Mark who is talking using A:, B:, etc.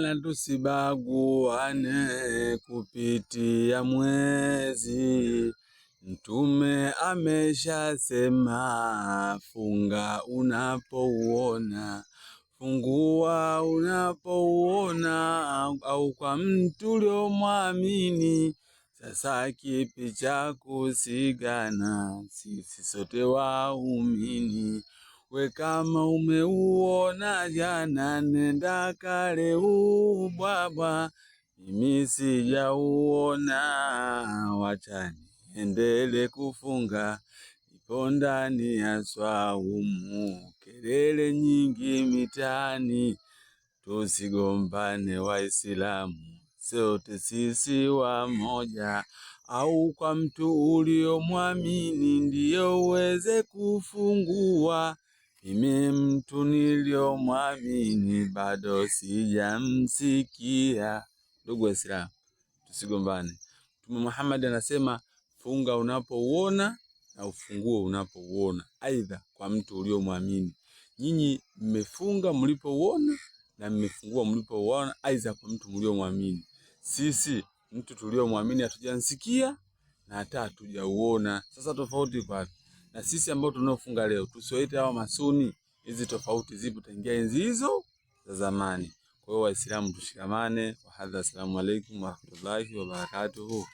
A: Na tusibaguane kupitia mwezi. Mtume ameshasema, funga unapouona, fungua unapouona, au kwa mtu uliomwamini. Sasa kipi cha kusigana, sisi sote waumini. We kama umeuona jana, nenda kale ubwabwa, mimi sijauona, wacha niendelee kufunga, nipo ndani ya swaumu, kelele nyingi mitaani, tusigombane Waislamu, sote sisi wamoja. Au kwa mtu uliomwamini ndiyo uweze kufungua, mimi mtu niliomwamini bado sijamsikia. Ndugu Waislamu, tusigombane. Mtume Muhammad anasema, funga unapouona na ufungue unapouona, aidha kwa mtu uliomwamini. Nyinyi mmefunga mlipouona na mmefungua mlipouona, aidha kwa mtu mliomwamini. Sisi mtu tuliomwamini hatujansikia na hata hatujauona. Sasa tofauti kwa na sisi ambao tunaofunga leo, tusiwaite hawa masuni. Hizi tofauti zipo tangia enzi hizo za zamani. Kwa hiyo Waislamu tushikamane. Wa hadha, assalamu alaykum wa rahmatullahi wa barakatuh.